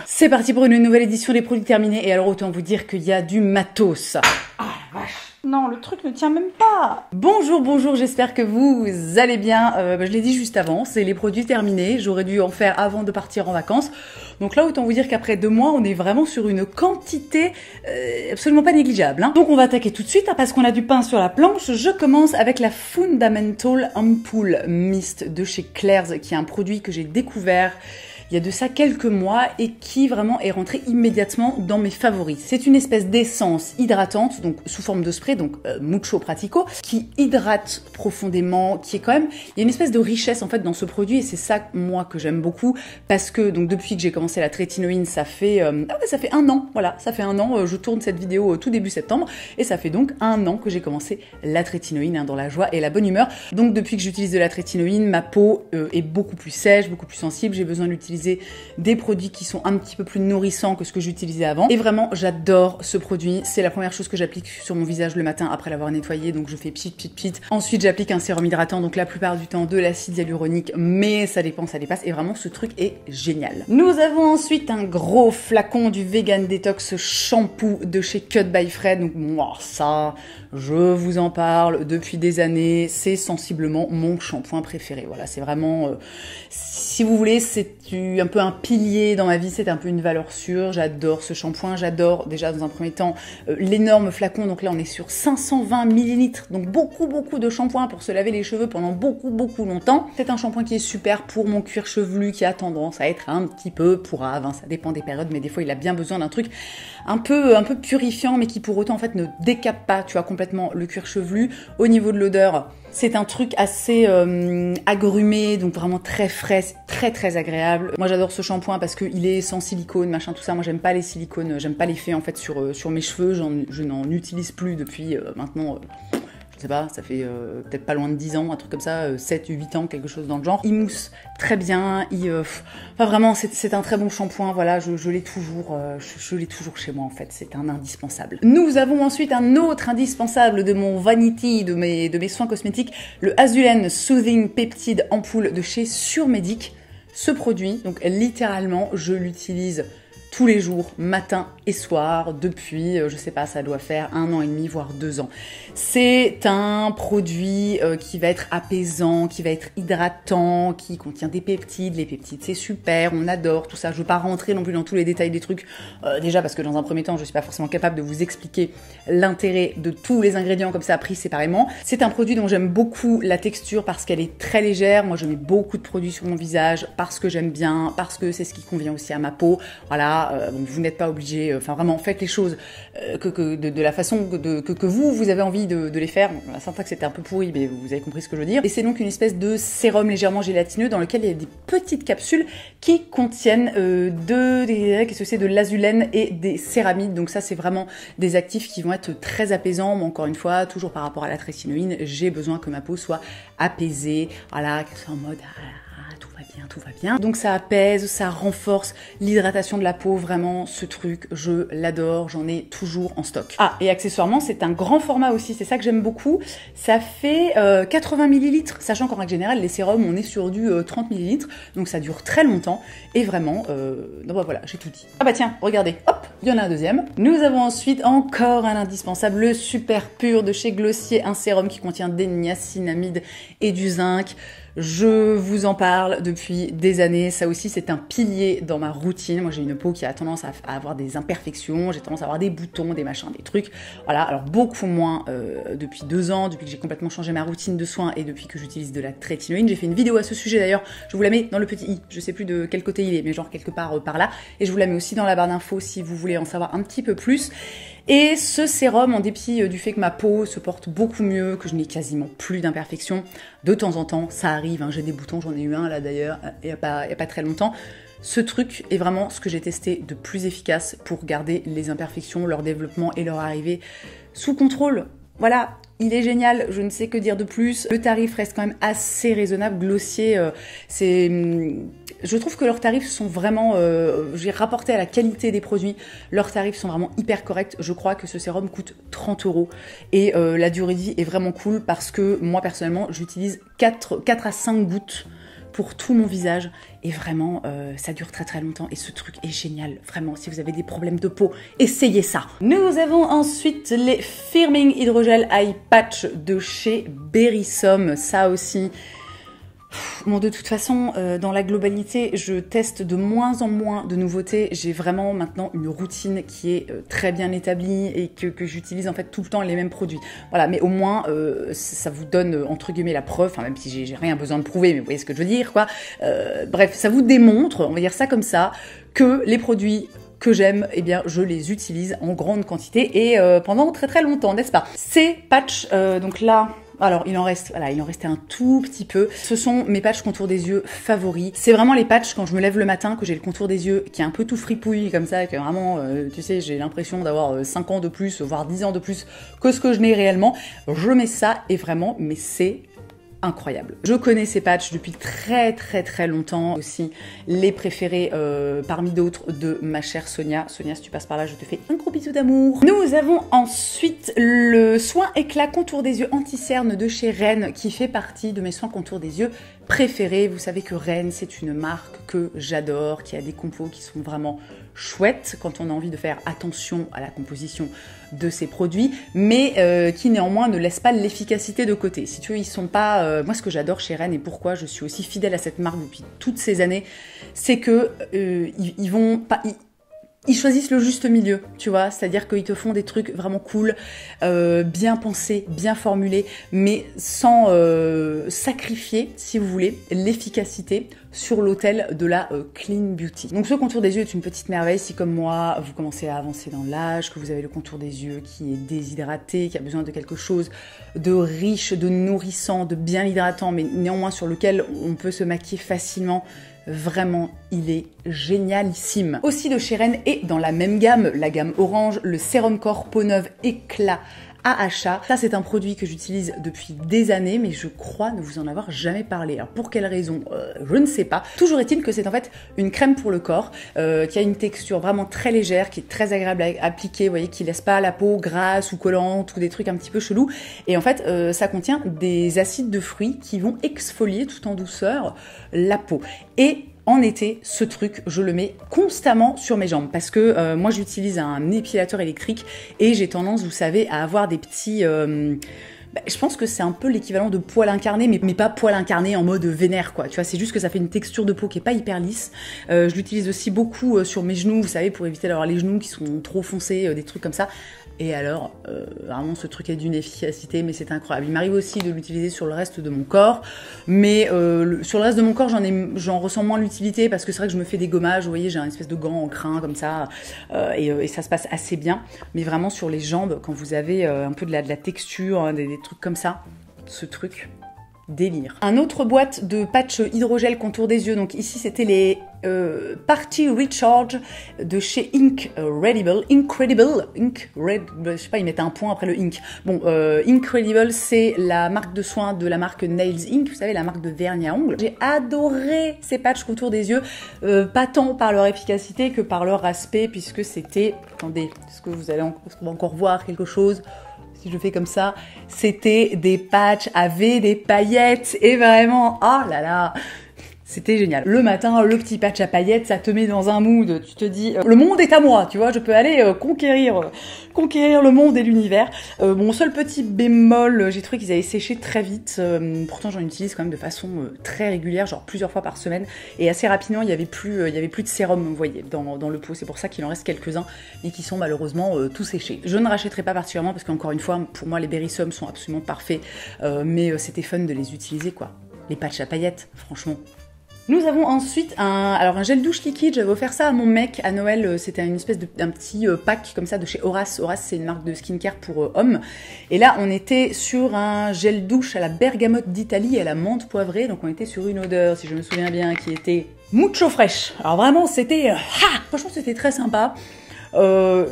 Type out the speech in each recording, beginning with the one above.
C'est parti pour une nouvelle édition des produits terminés. Et alors autant vous dire qu'il y a du matos. Ah la vache. Non, le truc ne tient même pas. Bonjour, bonjour, j'espère que vous allez bien. Je l'ai dit juste avant, c'est les produits terminés. J'aurais dû en faire avant de partir en vacances. Donc là, autant vous dire qu'après 2 mois, on est vraiment sur une quantité absolument pas négligeable. Hein. Donc on va attaquer tout de suite, hein, parce qu'on a du pain sur la planche. Je commence avec la Fundamental Ampoule Mist de chez Claire's, qui est un produit que j'ai découvert il y a de ça quelques mois et qui vraiment est rentré immédiatement dans mes favoris. C'est une espèce d'essence hydratante, donc sous forme de spray, donc mucho pratico, qui hydrate profondément, qui est quand même... Il y a une espèce de richesse en fait dans ce produit et c'est ça, moi, que j'aime beaucoup parce que donc depuis que j'ai commencé la trétinoïne, ça fait 1 an, voilà, ça fait 1 an, je tourne cette vidéo tout début septembre et ça fait donc 1 an que j'ai commencé la trétinoïne, hein, dans la joie et la bonne humeur. Donc depuis que j'utilise de la trétinoïne, ma peau est beaucoup plus sèche, beaucoup plus sensible, j'ai besoin d'utiliser des produits qui sont un petit peu plus nourrissants que ce que j'utilisais avant. Et vraiment, j'adore ce produit. C'est la première chose que j'applique sur mon visage le matin après l'avoir nettoyé. Donc je fais pchit, pchit, pchit. Ensuite, j'applique un sérum hydratant. Donc la plupart du temps, de l'acide hyaluronique. Mais ça dépend, ça dépasse. Et vraiment, ce truc est génial. Nous avons ensuite un gros flacon du Vegan Detox Shampoo de chez Cut by Fred. Donc moi, ça, je vous en parle depuis des années. C'est sensiblement mon shampoing préféré. Voilà, c'est vraiment... si vous voulez, c'est un peu un pilier dans ma vie, c'est un peu une valeur sûre. J'adore ce shampoing, j'adore déjà dans un premier temps l'énorme flacon. Donc là on est sur 520 ml, donc beaucoup de shampoing pour se laver les cheveux pendant beaucoup longtemps. C'est un shampoing qui est super pour mon cuir chevelu qui a tendance à être un petit peu pourrave, hein, ça dépend des périodes, mais des fois il a bien besoin d'un truc un peu purifiant, mais qui pour autant en fait ne décape pas, tu vois, complètement le cuir chevelu. Au niveau de l'odeur, c'est un truc assez agrumé, donc vraiment très frais, très agréable. Moi j'adore ce shampoing parce qu'il est sans silicone, machin, tout ça. Moi j'aime pas les silicones, j'aime pas l'effet en fait sur mes cheveux. Je n'en utilise plus depuis maintenant... je sais pas, ça fait peut-être pas loin de 10 ans, un truc comme ça, 7-8 ans, quelque chose dans le genre. Il mousse très bien, enfin vraiment, c'est un très bon shampoing, voilà, je l'ai toujours, je l'ai toujours chez moi en fait, c'est un indispensable. Nous avons ensuite un autre indispensable de mon vanity, de mes soins cosmétiques, le Azulen Soothing Peptide Ampoule de chez Surmédic. Ce produit, donc littéralement, je l'utilise tous les jours, matin et soir, depuis, je sais pas, ça doit faire 1 an et demi, voire 2 ans. C'est un produit qui va être apaisant, qui va être hydratant, qui contient des peptides. Les peptides, c'est super, on adore tout ça. Je veux pas rentrer non plus dans tous les détails des trucs, déjà parce que dans un premier temps, je suis pas forcément capable de vous expliquer l'intérêt de tous les ingrédients comme ça pris séparément. C'est un produit dont j'aime beaucoup la texture parce qu'elle est très légère. Moi, je mets beaucoup de produits sur mon visage parce que j'aime bien, parce que c'est ce qui convient aussi à ma peau. Voilà. Donc vous n'êtes pas obligé, enfin vraiment faites les choses de la façon que vous avez envie de les faire. La syntaxe était un peu pourrie, mais vous avez compris ce que je veux dire. Et c'est donc une espèce de sérum légèrement gélatineux dans lequel il y a des petites capsules qui contiennent qu'est-ce que c'est, de l'azulène et des céramides. Donc ça c'est vraiment des actifs qui vont être très apaisants. Mais encore une fois, toujours par rapport à la trétinoïne, j'ai besoin que ma peau soit apaisée, voilà, qu'elle soit en mode... tout va bien. Donc ça apaise, ça renforce l'hydratation de la peau, vraiment ce truc, je l'adore, j'en ai toujours en stock. Ah, et accessoirement, c'est un grand format aussi, c'est ça que j'aime beaucoup. Ça fait 80 ml, sachant qu'en règle générale, les sérums, on est sur du 30 ml, donc ça dure très longtemps, et vraiment, non bah voilà, j'ai tout dit. Ah bah tiens, regardez, hop, il y en a un deuxième. Nous avons ensuite encore un indispensable, le Super Pur de chez Glossier, un sérum qui contient des niacinamides et du zinc. Je vous en parle depuis des années, ça aussi c'est un pilier dans ma routine. Moi j'ai une peau qui a tendance à avoir des imperfections, j'ai tendance à avoir des boutons, des machins, des trucs. Voilà, alors beaucoup moins depuis 2 ans, depuis que j'ai complètement changé ma routine de soins et depuis que j'utilise de la trétinoïne. J'ai fait une vidéo à ce sujet d'ailleurs, je vous la mets dans le petit i, je sais plus de quel côté il est, mais genre quelque part par là. Et je vous la mets aussi dans la barre d'infos si vous voulez en savoir un petit peu plus. Et ce sérum, en dépit du fait que ma peau se porte beaucoup mieux, que je n'ai quasiment plus d'imperfections, de temps en temps, ça arrive, hein, j'ai des boutons, j'en ai eu un là d'ailleurs, il y a pas très longtemps. Ce truc est vraiment ce que j'ai testé de plus efficace pour garder les imperfections, leur développement et leur arrivée sous contrôle. Voilà, il est génial, je ne sais que dire de plus. Le tarif reste quand même assez raisonnable. Glossier, je trouve que leurs tarifs sont vraiment, j'ai rapporté à la qualité des produits, leurs tarifs sont vraiment hyper corrects. Je crois que ce sérum coûte 30 € et la durée de vie est vraiment cool parce que moi personnellement j'utilise 4 à 5 gouttes pour tout mon visage. Et vraiment, ça dure très très longtemps. Et ce truc est génial. Vraiment, si vous avez des problèmes de peau, essayez ça. Nous avons ensuite les Firming Hydrogel Eye Patch de chez Berrysom. Ça aussi... Bon, de toute façon, dans la globalité, je teste de moins en moins de nouveautés. J'ai vraiment maintenant une routine qui est très bien établie et que j'utilise en fait tout le temps les mêmes produits. Voilà, mais au moins, ça vous donne entre guillemets la preuve, enfin, même si j'ai rien besoin de prouver, mais vous voyez ce que je veux dire, quoi. Bref, ça vous démontre, on va dire ça comme ça, que les produits que j'aime, eh bien, je les utilise en grande quantité et pendant très très longtemps, n'est-ce pas? Ces patchs, donc là... Alors, il en restait un tout petit peu. Ce sont mes patchs contour des yeux favoris. C'est vraiment les patchs quand je me lève le matin, que j'ai le contour des yeux qui est un peu tout fripouille comme ça, que vraiment, tu sais, j'ai l'impression d'avoir 5 ans de plus, voire 10 ans de plus que ce que je n'ai réellement. Je mets ça et vraiment, mais c'est incroyable. Je connais ces patchs depuis très très très longtemps aussi, les préférés parmi d'autres de ma chère Sonia. Sonia, si tu passes par là, je te fais un gros bisou d'amour. Nous avons ensuite le soin éclat contour des yeux anti-cerne de chez Ren qui fait partie de mes soins contour des yeux préférés. Vous savez que Ren, c'est une marque que j'adore, qui a des compos qui sont vraiment chouettes quand on a envie de faire attention à la composition de ces produits, mais qui néanmoins ne laissent pas l'efficacité de côté. Si tu veux, ils sont pas... moi, ce que j'adore chez Ren et pourquoi je suis aussi fidèle à cette marque depuis toutes ces années, c'est que ils vont pas... Ils choisissent le juste milieu, tu vois, c'est-à-dire qu'ils te font des trucs vraiment cool, bien pensés, bien formulés, mais sans sacrifier, si vous voulez, l'efficacité sur l'autel de la clean beauty. Donc ce contour des yeux est une petite merveille si comme moi, vous commencez à avancer dans l'âge, que vous avez le contour des yeux qui est déshydraté, qui a besoin de quelque chose de riche, de nourrissant, de bien hydratant, mais néanmoins sur lequel on peut se maquiller facilement. Vraiment, il est génialissime. Aussi de chez Ren et dans la même gamme, la gamme orange, le Sérum Corps Peau Neuve Éclat AHA. Ça, c'est un produit que j'utilise depuis des années, mais je crois ne vous en avoir jamais parlé. Alors, pour quelle raison je ne sais pas. Toujours est-il que c'est en fait une crème pour le corps qui a une texture vraiment très légère, qui est très agréable à appliquer, vous voyez, qui laisse pas la peau grasse ou collante ou des trucs un petit peu chelous. Et en fait, ça contient des acides de fruits qui vont exfolier tout en douceur la peau. Et en été, ce truc, je le mets constamment sur mes jambes parce que moi, j'utilise un épilateur électrique et j'ai tendance, vous savez, à avoir des petits... je pense que c'est un peu l'équivalent de poil incarné, mais pas poil incarné en mode vénère, quoi. Tu vois, c'est juste que ça fait une texture de peau qui est pas hyper lisse. Je l'utilise aussi beaucoup sur mes genoux, vous savez, pour éviter d'avoir les genoux qui sont trop foncés, des trucs comme ça. Et alors, vraiment, ce truc est d'une efficacité, mais c'est incroyable. Il m'arrive aussi de l'utiliser sur le reste de mon corps, mais sur le reste de mon corps, j'en ressens moins l'utilité parce que c'est vrai que je me fais des gommages. Vous voyez, j'ai un espèce de gant en crin comme ça, et ça se passe assez bien. Mais vraiment sur les jambes, quand vous avez un peu de la texture, hein, des trucs comme ça, ce truc... délire. Un autre boîte de patch hydrogel contour des yeux. Donc ici c'était les Party Recharge de chez Incredible. Je sais pas, ils mettent un point après le Ink. Bon, Incredible, c'est la marque de soins de la marque Nails Inc. Vous savez, la marque de vernis à ongles. J'ai adoré ces patchs contour des yeux, pas tant par leur efficacité que par leur aspect, puisque c'était... Attendez, est-ce que vous allez encore voir quelque chose ? Si je fais comme ça, c'était des patchs avec des paillettes et vraiment, oh là là, c'était génial. Le matin, le petit patch à paillettes, ça te met dans un mood, tu te dis, le monde est à moi, tu vois, je peux aller conquérir le monde et l'univers. Mon seul petit bémol, j'ai trouvé qu'ils avaient séché très vite, pourtant j'en utilise quand même de façon très régulière, genre plusieurs fois par semaine, et assez rapidement, il y avait plus de sérum, vous voyez, dans le pot, c'est pour ça qu'il en reste quelques-uns, et qui sont malheureusement tout séchés. Je ne rachèterai pas particulièrement, parce qu'encore une fois, pour moi, les Berrysom sont absolument parfaits, mais c'était fun de les utiliser, quoi. Les patchs à paillettes, franchement. Nous avons ensuite un gel douche liquide. J'avais offert ça à mon mec à Noël. C'était une espèce d'un petit pack comme ça de chez Horace. Horace, c'est une marque de skincare pour hommes. Et là, on était sur un gel douche à la bergamote d'Italie et à la menthe poivrée. Donc, on était sur une odeur, si je me souviens bien, qui était mucho fraîche. Alors vraiment, c'était... franchement, c'était très sympa. Bon,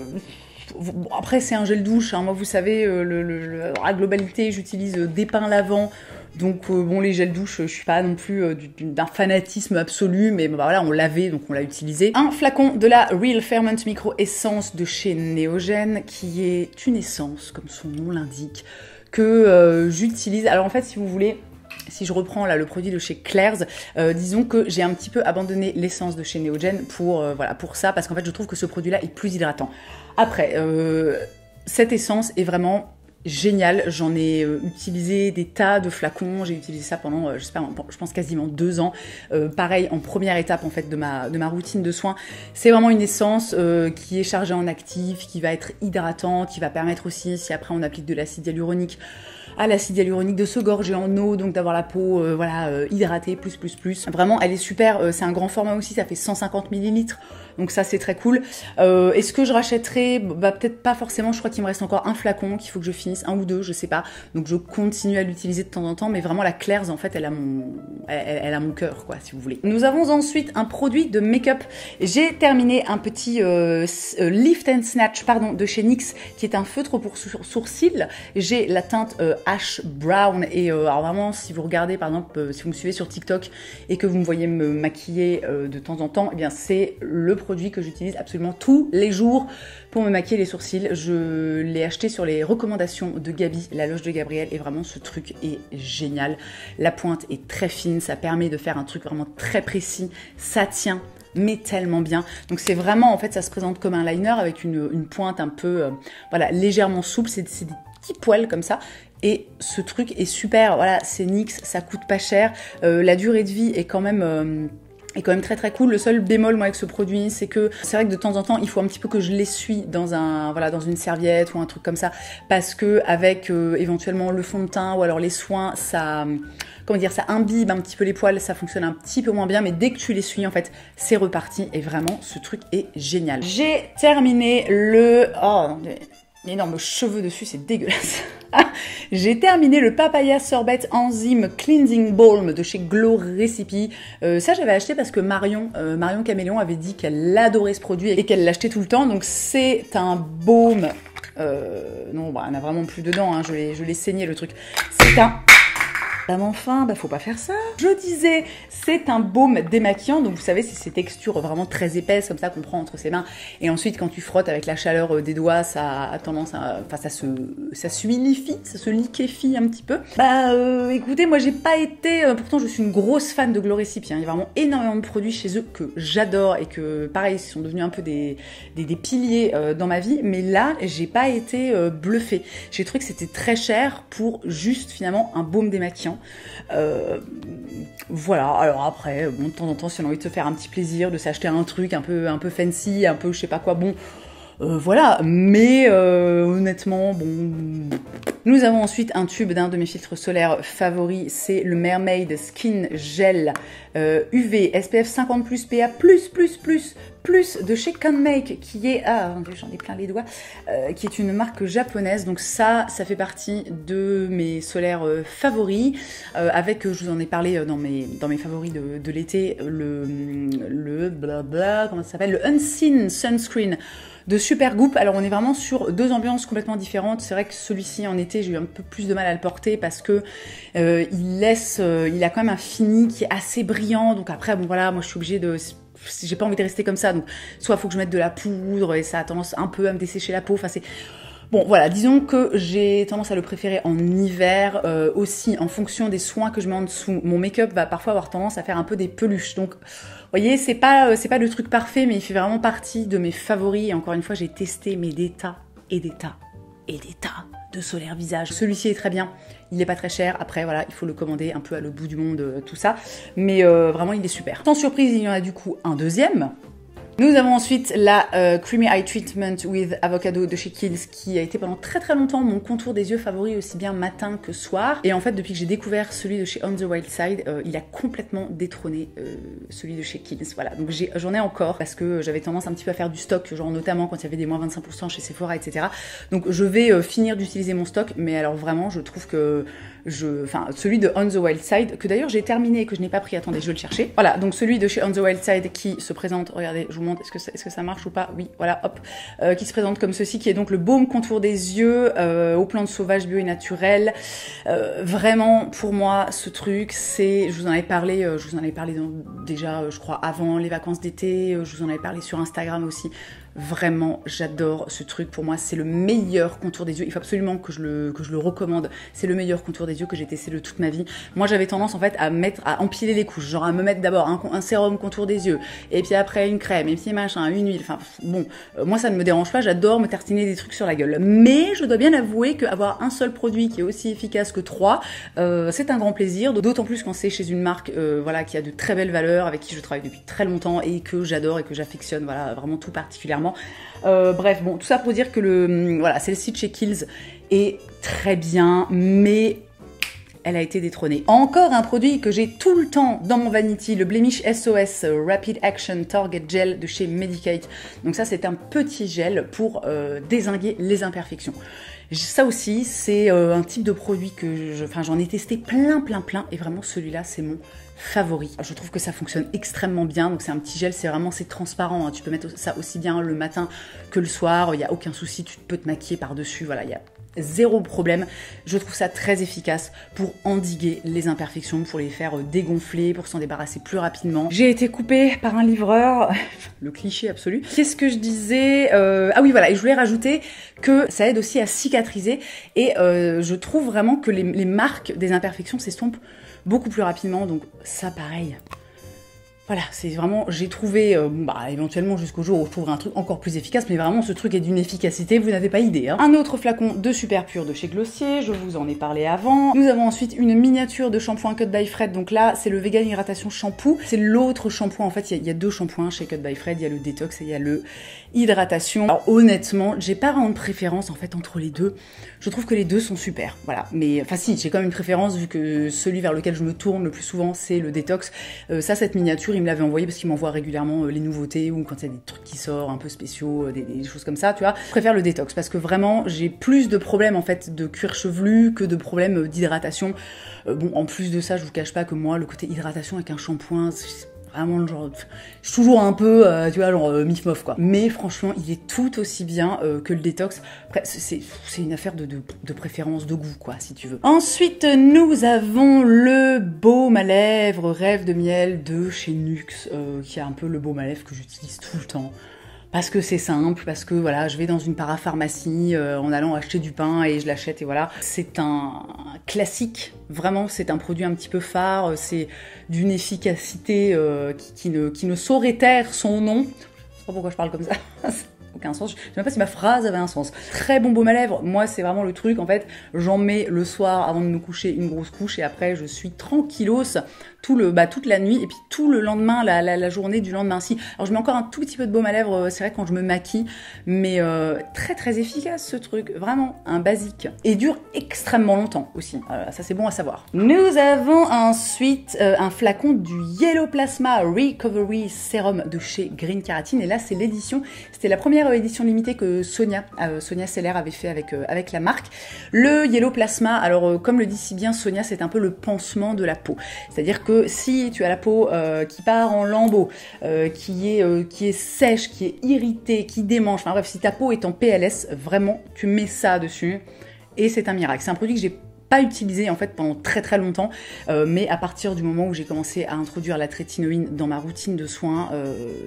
après, c'est un gel douche. Hein. Moi, vous savez, la globalité, j'utilise des pains lavants. Donc bon, les gels douche, je suis pas non plus d'un fanatisme absolu, mais bah, voilà, on l'avait, donc on l'a utilisé. Un flacon de la Real Ferment Micro Essence de chez Neogen, qui est une essence, comme son nom l'indique, que j'utilise. Alors en fait, si vous voulez, si je reprends là le produit de chez Claire's, disons que j'ai un petit peu abandonné l'essence de chez Neogen pour, voilà, pour ça, parce qu'en fait je trouve que ce produit-là est plus hydratant. Après, cette essence est vraiment génial, j'en ai utilisé des tas de flacons, j'ai utilisé ça pendant, je pense quasiment 2 ans. Pareil, en première étape en fait de ma routine de soins. C'est vraiment une essence qui est chargée en actifs, qui va être hydratante, qui va permettre aussi, si après on applique de l'acide hyaluronique, à l'acide hyaluronique de se gorger en eau, donc d'avoir la peau hydratée, plus. Vraiment, elle est super, c'est un grand format aussi, ça fait 150 ml. Donc ça c'est très cool. Est-ce que je rachèterai? Bah peut-être pas forcément, je crois qu'il me reste encore un flacon qu'il faut que je finisse, 1 ou 2, je sais pas. Donc je continue à l'utiliser de temps en temps, mais vraiment la Claire's en fait elle a mon cœur quoi, si vous voulez. Nous avons ensuite un produit de make-up. J'ai terminé un petit Lift and Snatch de chez NYX, qui est un feutre pour sourcils. J'ai la teinte Ash Brown et alors vraiment si vous regardez par exemple, si vous me suivez sur TikTok et que vous me voyez me maquiller de temps en temps, eh bien c'est le produit que j'utilise absolument tous les jours pour me maquiller les sourcils. Je l'ai acheté sur les recommandations de Gabi, la loge de Gabrielle, et vraiment ce truc est génial. La pointe est très fine, ça permet de faire un truc vraiment très précis, ça tient mais tellement bien. Donc c'est vraiment, en fait, ça se présente comme un liner avec une pointe un peu, voilà, légèrement souple, c'est des petits poils comme ça. Et ce truc est super, voilà, c'est NYX, ça coûte pas cher, la durée de vie est quand même très cool. Le seul bémol moi avec ce produit, c'est que c'est vrai que de temps en temps il faut un petit peu que je l'essuie dans dans une serviette ou un truc comme ça, parce que avec éventuellement le fond de teint ou alors les soins, ça ça imbibe un petit peu les poils, ça fonctionne un petit peu moins bien, mais dès que tu l'essuies en fait c'est reparti et vraiment ce truc est génial. J'ai terminé énorme cheveux dessus, c'est dégueulasse. J'ai terminé le Papaya Sorbet Enzyme Cleansing Balm de chez Glow Recipe. Ça, j'avais acheté parce que Marion Caméléon avait dit qu'elle adorait ce produit et qu'elle l'achetait tout le temps. Donc, c'est un baume. Non, bah, on a vraiment plus dedans. Hein, je l'ai saigné le truc. C'est un... Ah, mais enfin, faut pas faire ça. Je disais, c'est un baume démaquillant, donc vous savez, c'est ces textures vraiment très épaisses comme ça qu'on prend entre ses mains. Et ensuite, quand tu frottes avec la chaleur des doigts, ça a tendance à, ça s'huilifie, ça se liquéfie un petit peu. Écoutez, moi j'ai pas été, pourtant je suis une grosse fan de Glow Recipe. Il y a vraiment énormément de produits chez eux que j'adore et que, pareil, ils sont devenus un peu des piliers dans ma vie. Mais là, j'ai pas été bluffée. J'ai trouvé que c'était très cher pour juste finalement un baume démaquillant. Voilà, alors après, bon, de temps en temps, si on a envie de se faire un petit plaisir, de s'acheter un truc un peu fancy, un peu je sais pas quoi, bon, voilà, mais honnêtement, bon... Nous avons ensuite un tube d'un de mes filtres solaires favoris, c'est le Mermaid Skin Gel UV SPF 50+, PA++++, de chez Canmake, qui est, j'en ai plein les doigts, qui est une marque japonaise. Donc ça fait partie de mes solaires favoris, avec, je vous en ai parlé dans mes favoris de l'été, le blabla, comment ça s'appelle, le Unseen Sunscreen de Supergoop. Alors on est vraiment sur 2 ambiances complètement différentes. C'est vrai que celui-ci en été j'ai eu un peu plus de mal à le porter parce que il a quand même un fini qui est assez brillant. Donc après bon voilà, moi je suis obligée de... J'ai pas envie de rester comme ça, donc soit il faut que je mette de la poudre et ça a tendance un peu à me dessécher la peau. Enfin c'est... Bon voilà, disons que j'ai tendance à le préférer en hiver, aussi en fonction des soins que je mets en dessous. Mon make-up va parfois avoir tendance à faire un peu des peluches, donc vous voyez, c'est pas le truc parfait, mais il fait vraiment partie de mes favoris. Et encore une fois, j'ai testé des tas de solaire visage. Celui-ci est très bien, il n'est pas très cher. Après voilà, il faut le commander un peu à l'autre bout du monde, tout ça, mais vraiment il est super. Sans surprise, il y en a du coup un deuxième. Nous avons ensuite la Creamy Eye Treatment with Avocado de chez Kiehl's, qui a été pendant très longtemps mon contour des yeux favori, aussi bien matin que soir. Et en fait, depuis que j'ai découvert celui de chez On the Wild Side, il a complètement détrôné celui de chez Kiehl's. Voilà, donc j'en ai encore parce que j'avais tendance un petit peu à faire du stock, genre notamment quand il y avait des moins 25% chez Sephora, etc. Donc je vais finir d'utiliser mon stock, mais alors vraiment, je trouve que celui de On the Wild Side, que d'ailleurs j'ai terminé et que je n'ai pas pris, attendez, je vais le chercher. Voilà, donc celui de chez On the Wild Side qui se présente, regardez, je vous recommande. Est-ce que ça marche ou pas? Oui, voilà, hop. Qui se présente comme ceci, qui est donc le baume contour des yeux aux plantes sauvages bio et naturelles. Vraiment, pour moi, ce truc, c'est, je vous en avais parlé déjà, je crois, avant les vacances d'été. Je vous en avais parlé sur Instagram aussi. Vraiment, j'adore ce truc. Pour moi, c'est le meilleur contour des yeux. Il faut absolument que je le recommande. C'est le meilleur contour des yeux que j'ai testé de toute ma vie. Moi, j'avais tendance en fait à empiler les couches, genre à me mettre d'abord un sérum contour des yeux, et puis après une crème, et puis machin, une huile. Enfin bon, moi ça ne me dérange pas. J'adore me tartiner des trucs sur la gueule. Mais je dois bien avouer qu'avoir un seul produit qui est aussi efficace que trois, c'est un grand plaisir. D'autant plus quand c'est chez une marque, voilà, qui a de très belles valeurs, avec qui je travaille depuis très longtemps et que j'adore et que j'affectionne, voilà, vraiment tout particulièrement. Bref, bon, tout ça pour dire que voilà, celle-ci de chez Kiehl's est très bien, mais elle a été détrônée. Encore un produit que j'ai tout le temps dans mon vanity, le Blemish SOS Rapid Action Target Gel de chez Medik8. Donc ça, c'est un petit gel pour dézinguer les imperfections. Ça aussi, c'est un type de produit que j'en ai testé plein, et vraiment celui-là, c'est mon favori. Je trouve que ça fonctionne extrêmement bien. Donc c'est un petit gel, c'est transparent, hein. Tu peux mettre ça aussi bien le matin que le soir, il n'y a aucun souci, tu peux te maquiller par-dessus, voilà, il y a zéro problème. Je trouve ça très efficace pour endiguer les imperfections, pour les faire dégonfler, pour s'en débarrasser plus rapidement. J'ai été coupée par un livreur, le cliché absolu. Qu'est-ce que je disais? Ah oui, voilà, et je voulais rajouter que ça aide aussi à cicatriser, et je trouve vraiment que les marques des imperfections s'estompent beaucoup plus rapidement, donc ça pareil. Voilà, c'est vraiment, j'ai trouvé, éventuellement jusqu'au jour où je trouverai un truc encore plus efficace, mais vraiment ce truc est d'une efficacité, vous n'avez pas idée. Hein. Un autre flacon de Super Pure de chez Glossier, je vous en ai parlé avant. Nous avons ensuite une miniature de shampoing Cut by Fred, donc là c'est le Vegan Hydratation Shampoo. C'est l'autre shampoing, en fait il y a deux shampoings chez Cut by Fred, il y a le détox et il y a le hydratation. Alors honnêtement, j'ai pas vraiment de préférence en fait entre les deux. Je trouve que les deux sont super, voilà. Mais enfin si, j'ai quand même une préférence vu que celui vers lequel je me tourne le plus souvent c'est le détox. Cette miniature, il me l'avait envoyé parce qu'il m'envoie régulièrement les nouveautés ou quand il y a des trucs qui sortent un peu spéciaux, des choses comme ça, tu vois. Je préfère le détox parce que vraiment j'ai plus de problèmes en fait de cuir chevelu que de problèmes d'hydratation. Bon, en plus de ça, je vous cache pas que moi, le côté hydratation avec un shampoing, c'est vraiment le genre, je suis toujours un peu, tu vois, genre mif-mof quoi. Mais franchement, il est tout aussi bien que le détox. Après, c'est une affaire de préférence, de goût quoi, si tu veux. Ensuite, nous avons le baume à lèvres Rêve de miel de chez Nuxe, qui est un peu le baume à lèvres que j'utilise tout le temps. Parce que c'est simple, parce que voilà, je vais dans une parapharmacie en allant acheter du pain et je l'achète et voilà. C'est un classique, vraiment, c'est un produit un petit peu phare, c'est d'une efficacité qui ne saurait taire son nom. Je sais pas pourquoi je parle comme ça. Aucun sens, je sais même pas si ma phrase avait un sens. Très bon baume à lèvres, moi c'est vraiment le truc en fait, j'en mets le soir avant de me coucher une grosse couche et après je suis tranquillos toute la nuit et puis tout le lendemain, la journée du lendemain. Si, alors je mets encore un tout petit peu de baume à lèvres, c'est vrai quand je me maquille, mais très efficace ce truc, vraiment un basique et dure extrêmement longtemps aussi, ça c'est bon à savoir. Nous avons ensuite un flacon du Yellow Plasma Recovery Serum de chez Green Keratin et là c'est l'édition, c'était la première édition limitée que Sonia Seller avait fait avec la marque. Le Yellow Plasma, alors comme le dit si bien Sonia, c'est un peu le pansement de la peau, c'est-à-dire que si tu as la peau qui part en lambeaux, qui est sèche, qui est irritée, qui démange, enfin bref, si ta peau est en PLS, vraiment, tu mets ça dessus et c'est un miracle. C'est un produit que j'ai pas utilisé en fait pendant très longtemps, mais à partir du moment où j'ai commencé à introduire la trétinoïne dans ma routine de soins,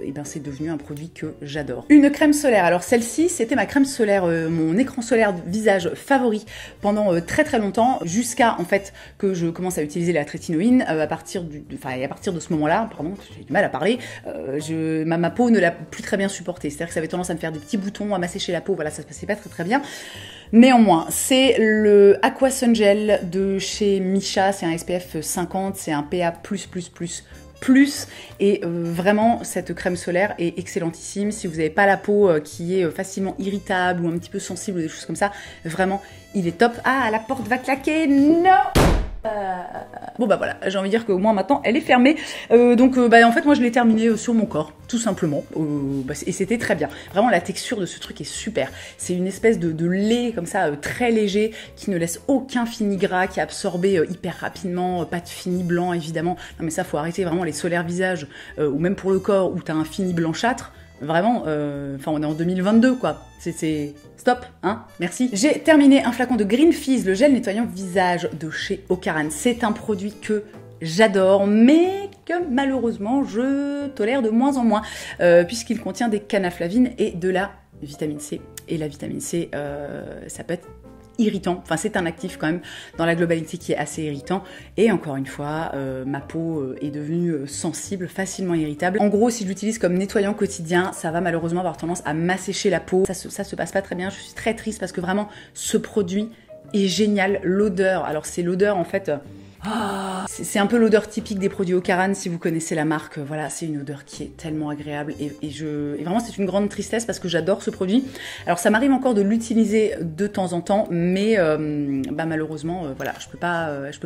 et ben c'est devenu un produit que j'adore. Une crème solaire, alors celle-ci c'était ma crème solaire, mon écran solaire de visage favori pendant très longtemps, jusqu'à en fait que je commence à utiliser la trétinoïne. À partir de ce moment-là, pardon, j'ai du mal à parler, ma peau ne l'a plus très bien supporté, c'est-à-dire que ça avait tendance à me faire des petits boutons, à m'assécher la peau, voilà, ça se passait pas très bien. Néanmoins, c'est le Aqua Sun Gel de chez Missha, c'est un SPF 50, c'est un PA+++++, et vraiment cette crème solaire est excellentissime. Si vous n'avez pas la peau qui est facilement irritable ou un petit peu sensible ou des choses comme ça, vraiment il est top. Ah, la porte va claquer, non! Bon bah voilà, j'ai envie de dire qu'au moins maintenant elle est fermée, en fait moi je l'ai terminée sur mon corps, tout simplement, et c'était très bien. Vraiment la texture de ce truc est super, c'est une espèce de lait comme ça, très léger, qui ne laisse aucun fini gras, qui est absorbé hyper rapidement, pas de fini blanc évidemment, non mais ça faut arrêter, vraiment les solaires visage, ou même pour le corps où t'as un fini blanchâtre, Vraiment, enfin on est en 2022 quoi. C'est stop, hein, merci. J'ai terminé un flacon de Green Fizz, le gel nettoyant visage de chez Ocaran. C'est un produit que j'adore, mais que malheureusement je tolère de moins en moins, puisqu'il contient des canaflavines et de la vitamine C. Et la vitamine C, ça peut être irritant, enfin c'est un actif quand même dans la globalité qui est assez irritant, et encore une fois ma peau est devenue sensible, facilement irritable. En gros, si je l'utilise comme nettoyant quotidien, ça va malheureusement avoir tendance à m'assécher la peau, ça se passe pas très bien. Je suis très triste parce que vraiment ce produit est génial. L'odeur, alors c'est l'odeur en fait, c'est un peu l'odeur typique des produits Ocaran, si vous connaissez la marque. Voilà, c'est une odeur qui est tellement agréable et vraiment c'est une grande tristesse parce que j'adore ce produit. Alors ça m'arrive encore de l'utiliser de temps en temps, mais malheureusement voilà, je peux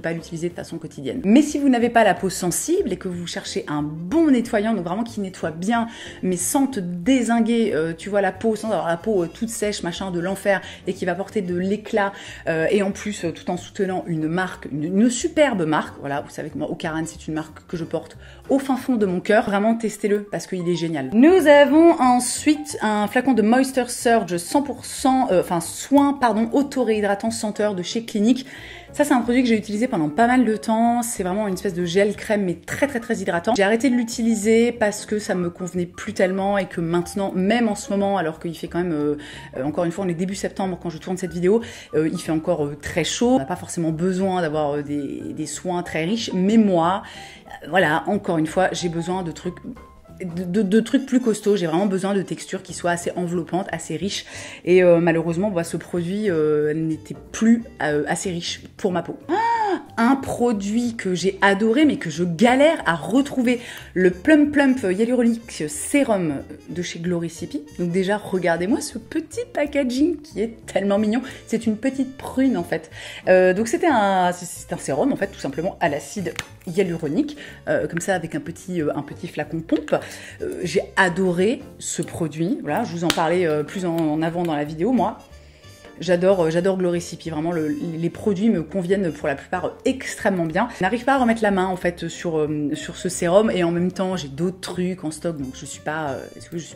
pas l'utiliser de façon quotidienne. Mais si vous n'avez pas la peau sensible et que vous cherchez un bon nettoyant, donc vraiment qui nettoie bien mais sans te dézinguer, tu vois, la peau, sans avoir la peau toute sèche, machin, de l'enfer, et qui va porter de l'éclat, et en plus tout en soutenant une marque, une superbe marque, voilà, vous savez que moi Ocaran c'est une marque que je porte au fin fond de mon cœur, vraiment testez-le parce qu'il est génial. Nous avons ensuite un flacon de Moisture Surge 100%, soin auto-réhydratant senteur de chez Clinique. Ça c'est un produit que j'ai utilisé pendant pas mal de temps, c'est vraiment une espèce de gel crème mais très hydratant. J'ai arrêté de l'utiliser parce que ça me convenait plus tellement et que maintenant, même en ce moment, alors qu'il fait quand même, encore une fois on est début septembre quand je tourne cette vidéo, il fait encore très chaud, on n'a pas forcément besoin d'avoir des soins très riches, mais moi, voilà, encore une fois, j'ai besoin de trucs de trucs plus costauds, j'ai vraiment besoin de textures qui soient assez enveloppantes, assez riches, et malheureusement ce produit n'était plus assez riche pour ma peau. Un produit que j'ai adoré mais que je galère à retrouver, le Plum Plump Hyaluronic Sérum de chez Gloricipy. Donc déjà regardez-moi ce petit packaging qui est tellement mignon, c'est une petite prune en fait. Donc c'est un sérum en fait tout simplement à l'acide hyaluronique, comme ça avec un petit flacon pompe. J'ai adoré ce produit, voilà, je vous en parlais plus en avant dans la vidéo. Moi j'adore Gloricipy, vraiment les produits me conviennent pour la plupart extrêmement bien. Je n'arrive pas à remettre la main en fait sur ce sérum, et en même temps j'ai d'autres trucs en stock, donc je suis pas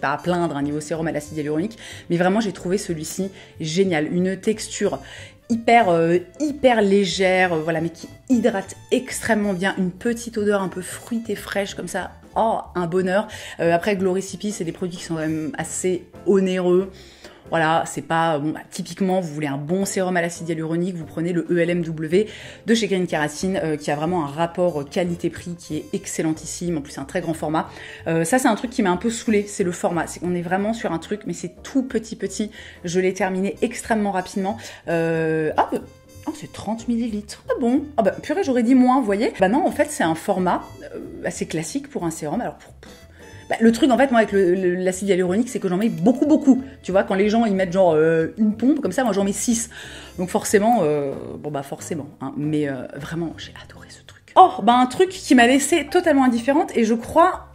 à plaindre à niveau sérum à l'acide hyaluronique, mais vraiment j'ai trouvé celui-ci génial, une texture hyper légère, voilà, mais qui hydrate extrêmement bien, une petite odeur un peu fruitée fraîche comme ça, oh un bonheur. Après Gloricipy c'est des produits qui sont quand même assez onéreux. Voilà, c'est pas bon. Typiquement, vous voulez un bon sérum à l'acide hyaluronique, vous prenez le ELMW de chez Green Keratin, qui a vraiment un rapport qualité-prix qui est excellentissime. En plus, c'est un très grand format. Ça, c'est un truc qui m'a un peu saoulée, c'est le format. On est vraiment sur un truc, mais c'est tout petit. Je l'ai terminé extrêmement rapidement. C'est 30 ml. Ah bon? Ah bah purée, j'aurais dit moins, vous voyez? Bah non, en fait, c'est un format assez classique pour un sérum. Alors le truc en fait moi avec l'acide hyaluronique, c'est que j'en mets beaucoup. Tu vois, quand les gens ils mettent genre une pompe comme ça, moi j'en mets 6. Donc forcément, forcément, hein, mais vraiment j'ai adoré ce truc. Oh, un truc qui m'a laissée totalement indifférente, et je crois...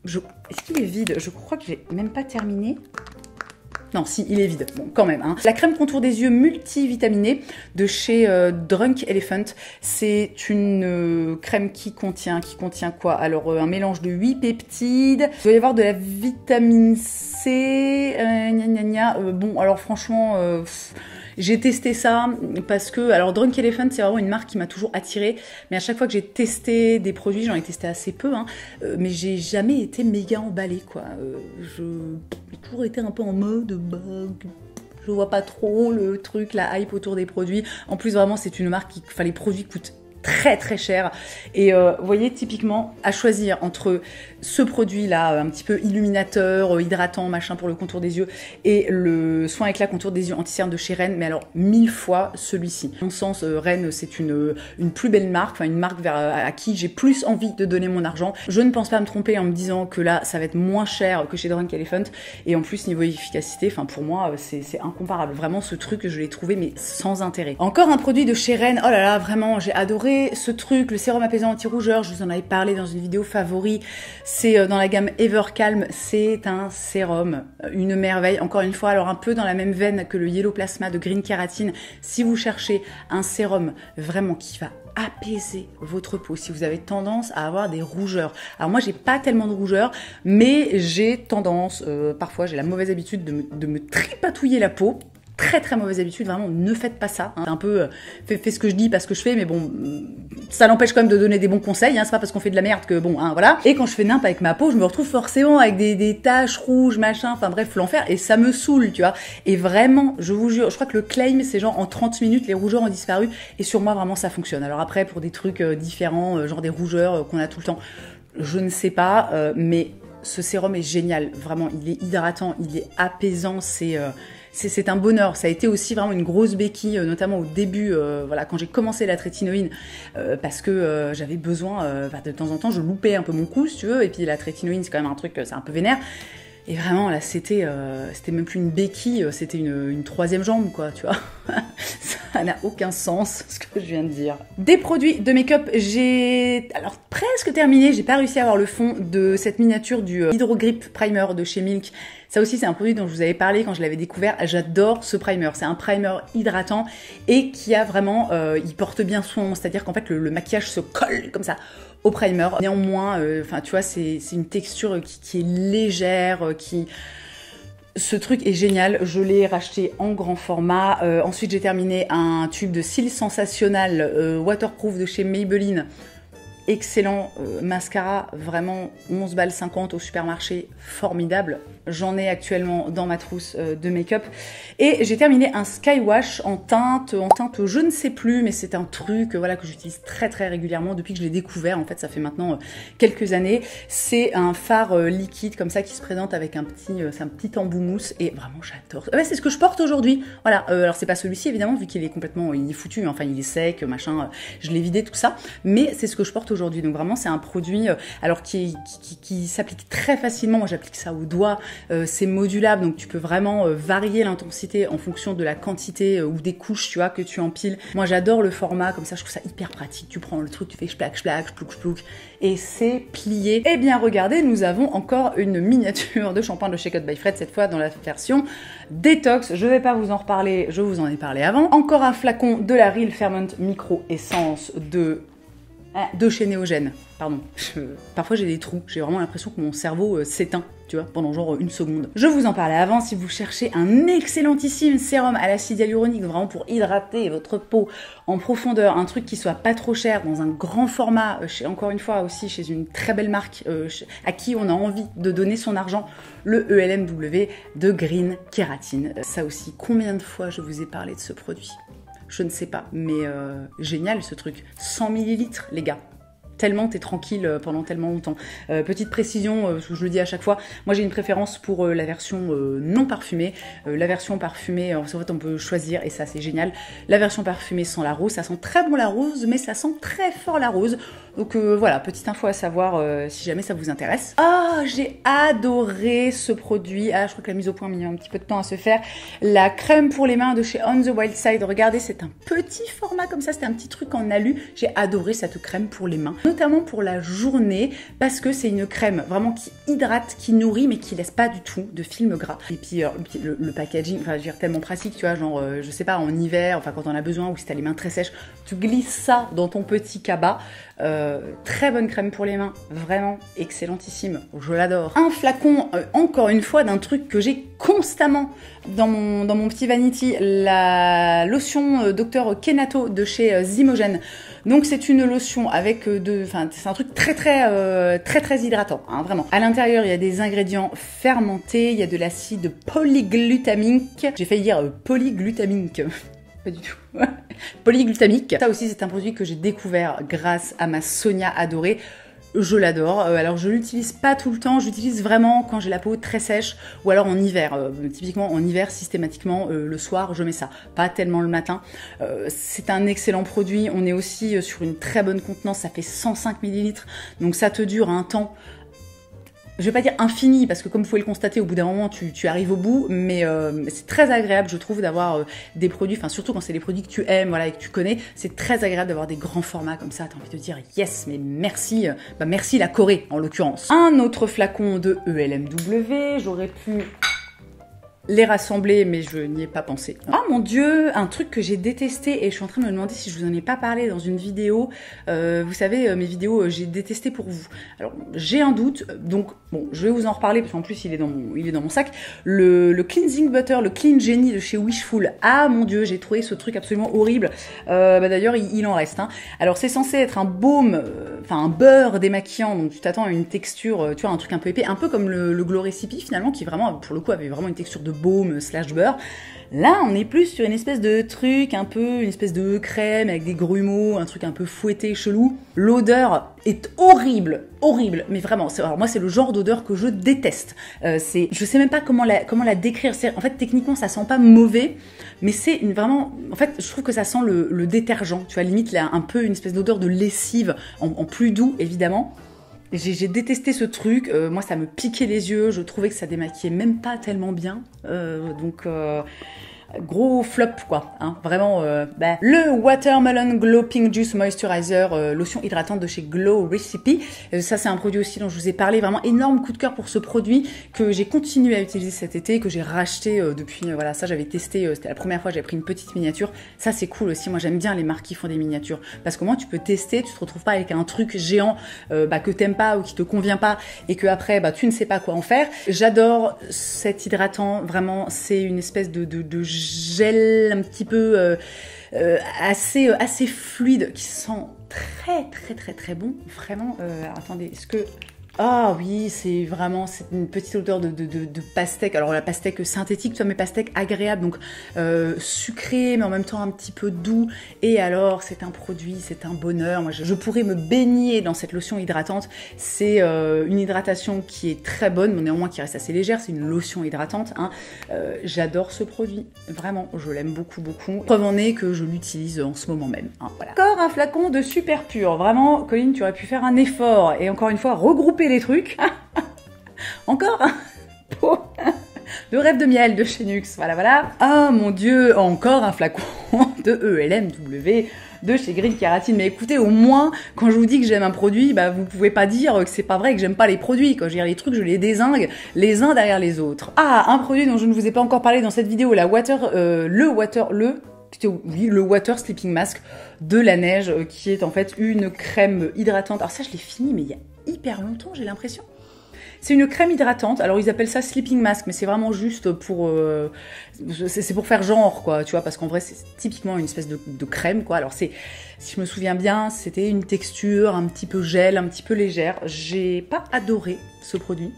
Est-ce qu'il est vide? Je crois que j'ai même pas terminé. Non, si, il est vide. Bon, quand même. Hein. La crème contour des yeux multivitaminée de chez Drunk Elephant. C'est une crème qui contient quoi? Alors, un mélange de 8 peptides. Il doit y avoir de la vitamine C. Bon, alors franchement... j'ai testé ça parce que, alors Drunk Elephant c'est vraiment une marque qui m'a toujours attirée, mais à chaque fois que j'ai testé des produits, j'en ai testé assez peu, hein, mais j'ai jamais été méga emballée quoi. J'ai toujours été un peu en mode, je vois pas trop le truc, la hype autour des produits. En plus vraiment c'est une marque les produits coûtent très cher, et vous voyez typiquement à choisir entre ce produit là un petit peu illuminateur, hydratant machin pour le contour des yeux, et le soin éclat contour des yeux anti-cerne de chez Ren, mais alors 1000 fois celui-ci. À mon sens, Ren c'est une plus belle marque, enfin une marque à qui j'ai plus envie de donner mon argent. Je ne pense pas me tromper en me disant que là ça va être moins cher que chez Drunk Elephant, et en plus niveau efficacité, enfin pour moi c'est incomparable. Vraiment ce truc je l'ai trouvé mais sans intérêt. Encore un produit de chez Ren, oh là là, vraiment j'ai adoré ce truc, le sérum apaisant anti-rougeur, je vous en avais parlé dans une vidéo favori, c'est dans la gamme Evercalm, c'est un sérum, une merveille, encore une fois, alors un peu dans la même veine que le Yellow Plasma de Green Keratin, si vous cherchez un sérum vraiment qui va apaiser votre peau si vous avez tendance à avoir des rougeurs. Alors moi j'ai pas tellement de rougeurs, mais j'ai tendance, parfois j'ai la mauvaise habitude de me tripatouiller la peau. Très très mauvaise habitude, vraiment ne faites pas ça. Hein. C'est un peu fais ce que je dis, pas ce que je fais, mais bon, ça n'empêche quand même de donner des bons conseils, hein. C'est pas parce qu'on fait de la merde que bon, hein, voilà. Et quand je fais nimp avec ma peau, je me retrouve forcément avec des taches rouges, machin, enfin bref, l'enfer, et ça me saoule, tu vois. Et vraiment, je vous jure, je crois que le claim, c'est genre en 30 minutes, les rougeurs ont disparu, et sur moi, vraiment, ça fonctionne. Alors après, pour des trucs différents, genre des rougeurs qu'on a tout le temps, je ne sais pas, mais ce sérum est génial, vraiment, il est hydratant, il est apaisant, c'est un bonheur. Ça a été aussi vraiment une grosse béquille, notamment au début, voilà, quand j'ai commencé la trétinoïne, parce que j'avais besoin, de temps en temps, je loupais un peu mon coup, si tu veux, et puis la trétinoïne, c'est quand même un truc, c'est un peu vénère. Et vraiment, là, c'était même plus une béquille, c'était une troisième jambe, quoi, tu vois. Ça n'a aucun sens, ce que je viens de dire. Des produits de make-up, j'ai alors presque terminé. J'ai pas réussi à avoir le fond de cette miniature du Hydro Grip Primer de chez Milk. Ça aussi, c'est un produit dont je vous avais parlé quand je l'avais découvert. J'adore ce primer. C'est un primer hydratant et qui a vraiment, il porte bien soin. C'est-à-dire qu'en fait, le maquillage se colle comme ça au primer. Néanmoins, enfin, tu vois, c'est une texture qui est légère, Ce truc est génial, je l'ai racheté en grand format. Ensuite, j'ai terminé un tube de cils sensationnel waterproof de chez Maybelline. Excellent mascara, vraiment 11 balles 50 au supermarché, formidable. J'en ai actuellement dans ma trousse de make-up. Et j'ai terminé un Skywash en teinte je ne sais plus, mais c'est un truc voilà, que j'utilise très très régulièrement depuis que je l'ai découvert. En fait, ça fait maintenant quelques années. C'est un fard liquide comme ça qui se présente avec un petit embout mousse et vraiment j'adore. C'est ce que je porte aujourd'hui. Voilà, alors c'est pas celui-ci évidemment vu qu'il est complètement, il est foutu, enfin il est sec, machin, je l'ai vidé tout ça, mais c'est ce que je porte aujourd'hui. Donc vraiment c'est un produit alors qui s'applique très facilement. Moi j'applique ça au doigt. C'est modulable, donc tu peux vraiment varier l'intensité en fonction de la quantité ou des couches, tu vois, que tu empiles. Moi, j'adore le format, comme ça, je trouve ça hyper pratique. Tu prends le truc, tu fais splac, splouk, splouk, et c'est plié. Eh bien, regardez, nous avons encore une miniature de shampoing de Shake Out by Fred, cette fois dans la version détox. Je vais pas vous en reparler, je vous en ai parlé avant. Encore un flacon de la Real Ferment Micro Essence de chez Néogène. Pardon, parfois j'ai des trous, j'ai vraiment l'impression que mon cerveau s'éteint, tu vois, pendant genre une seconde. Je vous en parlais avant, si vous cherchez un excellentissime sérum à l'acide hyaluronique, vraiment pour hydrater votre peau en profondeur, un truc qui soit pas trop cher, dans un grand format, encore une fois aussi chez une très belle marque à qui on a envie de donner son argent, le ELMW de Green Kératine. Ça aussi, combien de fois je vous ai parlé de ce produit ? Je ne sais pas, mais génial ce truc. 100 ml, les gars. Tellement t'es tranquille pendant tellement longtemps. Petite précision, je le dis à chaque fois, moi j'ai une préférence pour la version non parfumée. La version parfumée, en fait on peut choisir et ça c'est génial. La version parfumée sent la rose, ça sent très bon la rose, mais ça sent très fort la rose. Donc voilà, petite info à savoir si jamais ça vous intéresse. Ah, j'ai adoré ce produit. Ah, je crois que la mise au point a mis un petit peu de temps à se faire. La crème pour les mains de chez On the Wild Side. Regardez, c'est un petit format comme ça, c'est un petit truc en alu. J'ai adoré cette crème pour les mains, notamment pour la journée, parce que c'est une crème vraiment qui hydrate, qui nourrit, mais qui laisse pas du tout de film gras. Et puis le packaging, enfin je veux dire tellement pratique, tu vois, genre je sais pas, en hiver, enfin quand on a besoin, ou si t'as les mains très sèches, tu glisses ça dans ton petit cabas. Très bonne crème pour les mains, vraiment excellentissime, je l'adore. Un flacon, encore une fois, d'un truc que j'ai constamment dans mon petit vanity, la lotion Dr Kenato de chez Zymogène. Donc c'est une lotion avec c'est un truc très hydratant, hein, vraiment. À l'intérieur, il y a des ingrédients fermentés, il y a de l'acide polyglutamique. J'ai failli dire polyglutamique. Pas du tout. Polyglutamique. Ça aussi, c'est un produit que j'ai découvert grâce à ma Sonia adorée. Je l'adore. Alors, je l'utilise pas tout le temps. J'utilise vraiment quand j'ai la peau très sèche ou alors en hiver. Typiquement, en hiver, systématiquement, le soir, je mets ça. Pas tellement le matin. C'est un excellent produit. On est aussi sur une très bonne contenance. Ça fait 105 ml. Donc, ça te dure un temps. Je vais pas dire infini, parce que comme vous pouvez le constater, au bout d'un moment, tu arrives au bout, mais c'est très agréable, je trouve, d'avoir des produits, enfin surtout quand c'est des produits que tu aimes, voilà, et que tu connais, c'est très agréable d'avoir des grands formats comme ça, t'as envie de dire yes, mais merci, merci la Corée, en l'occurrence. Un autre flacon de ELMW, j'aurais pu les rassembler, mais je n'y ai pas pensé. Ah mon Dieu, un truc que j'ai détesté, et je suis en train de me demander si je vous en ai pas parlé dans une vidéo. Vous savez, mes vidéos, j'ai détesté pour vous. Alors, j'ai un doute, donc bon, je vais vous en reparler, parce qu'en plus, il est dans mon sac. Le Cleansing Butter, le Clean Genie de chez Wishful. Ah mon Dieu, j'ai trouvé ce truc absolument horrible. D'ailleurs, il en reste. Hein. Alors, c'est censé être un baume, un beurre démaquillant, donc tu t'attends à une texture, tu vois, un truc un peu épais, un peu comme le Glow Recipe, finalement, qui vraiment, pour le coup, avait vraiment une texture de baume / beurre. Là, on est plus sur une espèce de truc un peu, une espèce de crème avec des grumeaux, un truc un peu fouetté, chelou. L'odeur est horrible, horrible, mais vraiment, alors moi c'est le genre d'odeur que je déteste. Je sais même pas comment la décrire. En fait, techniquement, ça sent pas mauvais, mais c'est vraiment, en fait, je trouve que ça sent le détergent. Tu vois, limite là, un peu une espèce d'odeur de lessive, en plus doux, évidemment. J'ai détesté ce truc, moi ça me piquait les yeux, je trouvais que ça démaquillait même pas tellement bien, gros flop quoi, hein, vraiment. Le Watermelon Glow Pink Juice Moisturizer, lotion hydratante de chez Glow Recipe, ça c'est un produit aussi dont je vous ai parlé, vraiment énorme coup de cœur pour ce produit que j'ai continué à utiliser cet été, que j'ai racheté depuis, voilà, ça j'avais testé, c'était la première fois, j'avais pris une petite miniature, ça c'est cool aussi, moi j'aime bien les marques qui font des miniatures, parce que moi tu peux tester, tu te retrouves pas avec un truc géant que t'aimes pas ou qui te convient pas, et que après tu ne sais pas quoi en faire. J'adore cet hydratant, vraiment c'est une espèce de gel un petit peu assez fluide qui sent très bon, vraiment. Attendez, est-ce que... Ah oui, c'est une petite odeur de pastèque. Alors la pastèque synthétique, tu vois, mais pastèque agréable, donc sucré, mais en même temps un petit peu doux. Et alors, c'est un produit, c'est un bonheur. Moi, je pourrais me baigner dans cette lotion hydratante. C'est une hydratation qui est très bonne, mais néanmoins qui reste assez légère. C'est une lotion hydratante. Hein. J'adore ce produit, vraiment, je l'aime beaucoup. Preuve en est que je l'utilise en ce moment même. Hein, voilà. Encore un flacon de Super Pur. Vraiment, Colline, tu aurais pu faire un effort et encore une fois regrouper les trucs. Encore un pot de rêve de miel de chez Nuxe. Voilà. Ah mon Dieu, encore un flacon de ELMW de chez Green Kératine. Mais écoutez, au moins, quand je vous dis que j'aime un produit, vous pouvez pas dire que c'est pas vrai que j'aime pas les produits. Quand je veux dire les trucs, je les dézingue les uns derrière les autres. Ah, un produit dont je ne vous ai pas encore parlé dans cette vidéo, le Water Sleeping Mask de La Neige, qui est en fait une crème hydratante. Alors ça, je l'ai fini, mais il y a hyper longtemps, j'ai l'impression. C'est une crème hydratante. Alors ils appellent ça sleeping mask, mais c'est vraiment juste pour c'est pour faire genre quoi, tu vois, parce qu'en vrai c'est typiquement une espèce de crème quoi. Alors si je me souviens bien, c'était une texture un petit peu gel, un petit peu légère. J'ai pas adoré ce produit.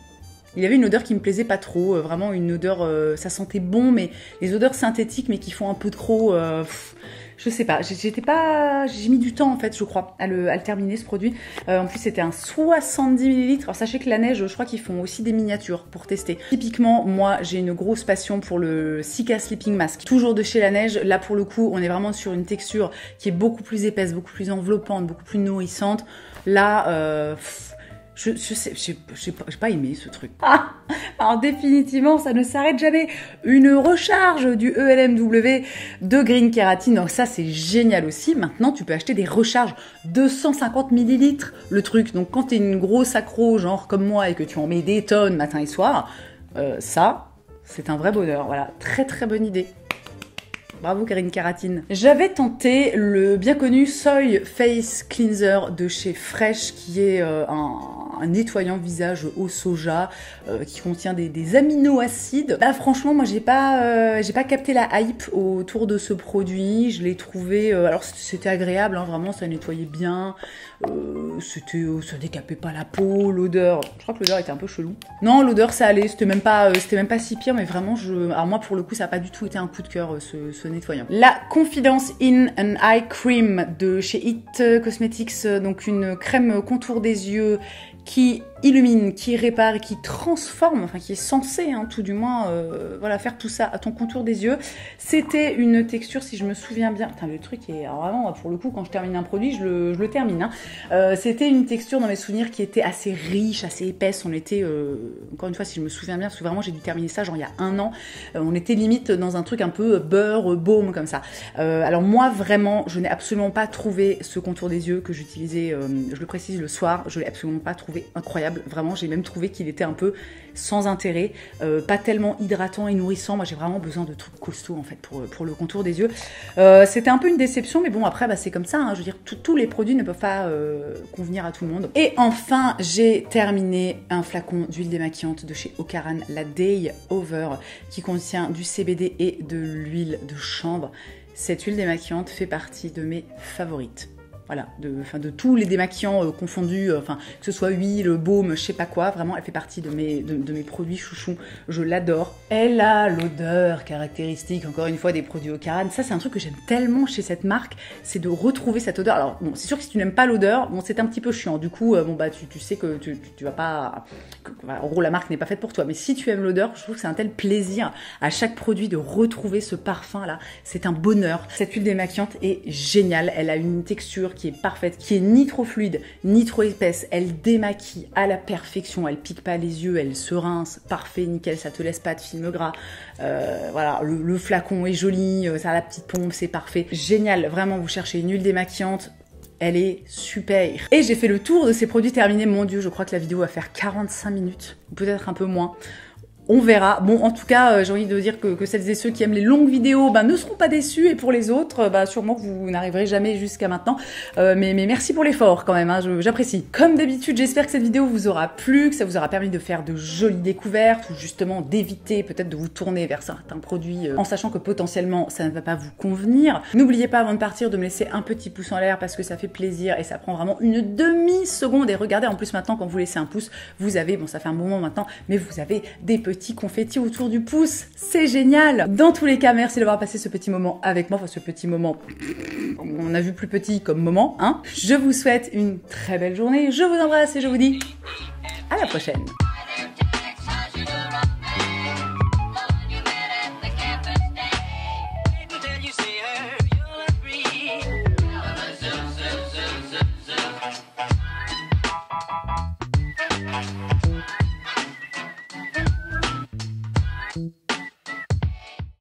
Il y avait une odeur qui me plaisait pas trop, vraiment une odeur, ça sentait bon, mais les odeurs synthétiques mais qui font un peu de croc. Je sais pas, j'ai mis du temps en fait, je crois, à le terminer ce produit. En plus, c'était un 70 ml. Alors sachez que La Neige, je crois qu'ils font aussi des miniatures pour tester. Typiquement, moi, j'ai une grosse passion pour le Cica Sleeping Mask. Toujours de chez La Neige. Là, pour le coup, on est vraiment sur une texture qui est beaucoup plus épaisse, beaucoup plus enveloppante, beaucoup plus nourrissante. Là, j'ai pas aimé ce truc. Ah, alors définitivement, ça ne s'arrête jamais. Une recharge du ELMW de Green Kératine. Donc ça, c'est génial aussi. Maintenant, tu peux acheter des recharges 250 ml le truc. Donc quand t'es une grosse accro, genre comme moi, et que tu en mets des tonnes matin et soir, ça, c'est un vrai bonheur. Voilà, très bonne idée. Bravo Green Kératine. J'avais tenté le bien connu Soy Face Cleanser de chez Fresh, qui est un nettoyant visage au soja qui contient des aminoacides. Franchement, moi j'ai pas capté la hype autour de ce produit. Je l'ai trouvé, alors c'était agréable, hein, vraiment ça nettoyait bien. Ça décapait pas la peau, l'odeur, je crois que l'odeur était un peu chelou. Non, l'odeur ça allait, c'était même pas si pire, mais vraiment alors moi pour le coup ça a pas du tout été un coup de cœur ce nettoyant. La Confidence in an Eye Cream de chez It Cosmetics, donc une crème contour des yeux qui illumine, qui répare, qui transforme, enfin qui est censé, hein, tout du moins, voilà, faire tout ça à ton contour des yeux. C'était une texture, si je me souviens bien, putain, le truc est, alors vraiment, pour le coup, quand je termine un produit, je le termine, hein. C'était une texture dans mes souvenirs qui était assez riche, assez épaisse. On était, encore une fois, si je me souviens bien, parce que vraiment j'ai dû terminer ça genre il y a 1 an, on était limite dans un truc un peu beurre, baume comme ça. Alors moi vraiment, je n'ai absolument pas trouvé ce contour des yeux que j'utilisais, je le précise, le soir, je l'ai absolument pas trouvé incroyable. incroyable. Vraiment, j'ai même trouvé qu'il était un peu sans intérêt, pas tellement hydratant et nourrissant. Moi, j'ai vraiment besoin de trucs costauds en fait pour le contour des yeux. C'était un peu une déception, mais bon, après, bah, c'est comme ça. Hein. Je veux dire, tous les produits ne peuvent pas convenir à tout le monde. Et enfin, j'ai terminé un flacon d'huile démaquillante de chez Ocaran, la Day Over, qui contient du CBD et de l'huile de chanvre. Cette huile démaquillante fait partie de mes favorites. Voilà, de tous les démaquillants confondus, que ce soit huile, baume, je sais pas quoi, vraiment, elle fait partie de mes produits chouchous. Je l'adore. Elle a l'odeur caractéristique, encore une fois, des produits Ocaran. Ça, c'est un truc que j'aime tellement chez cette marque, c'est de retrouver cette odeur. Alors, bon, c'est sûr que si tu n'aimes pas l'odeur, bon, c'est un petit peu chiant. Du coup, bon, bah, tu sais que tu vas pas... en gros, la marque n'est pas faite pour toi. Mais si tu aimes l'odeur, je trouve que c'est un tel plaisir à chaque produit de retrouver ce parfum-là. C'est un bonheur. Cette huile démaquillante est géniale. Elle a une texture qui est parfaite, qui est ni trop fluide, ni trop épaisse. Elle démaquille à la perfection, elle pique pas les yeux, elle se rince, parfait, nickel, ça te laisse pas de film gras. Voilà, le flacon est joli, ça a la petite pompe, c'est parfait. Génial, vraiment, vous cherchez une huile démaquillante, elle est super. Et j'ai fait le tour de ces produits terminés. Mon Dieu, je crois que la vidéo va faire 45 minutes, peut-être un peu moins. On verra. Bon, en tout cas, j'ai envie de dire que celles et ceux qui aiment les longues vidéos ne seront pas déçus. Et pour les autres, sûrement que vous n'arriverez jamais jusqu'à maintenant. Mais merci pour l'effort quand même, hein, j'apprécie. Comme d'habitude, j'espère que cette vidéo vous aura plu, que ça vous aura permis de faire de jolies découvertes ou justement d'éviter peut-être de vous tourner vers certains produits en sachant que potentiellement ça ne va pas vous convenir. N'oubliez pas avant de partir de me laisser un petit pouce en l'air parce que ça fait plaisir et ça prend vraiment une demi-seconde. Et regardez, en plus maintenant, quand vous laissez un pouce, vous avez, bon ça fait un moment maintenant, mais vous avez des petits confettis autour du pouce, c'est génial. Dans tous les cas, merci d'avoir passé ce petit moment avec moi, enfin ce petit moment, on a vu plus petit comme moment, hein. Je vous souhaite une très belle journée, je vous embrasse et je vous dis à la prochaine.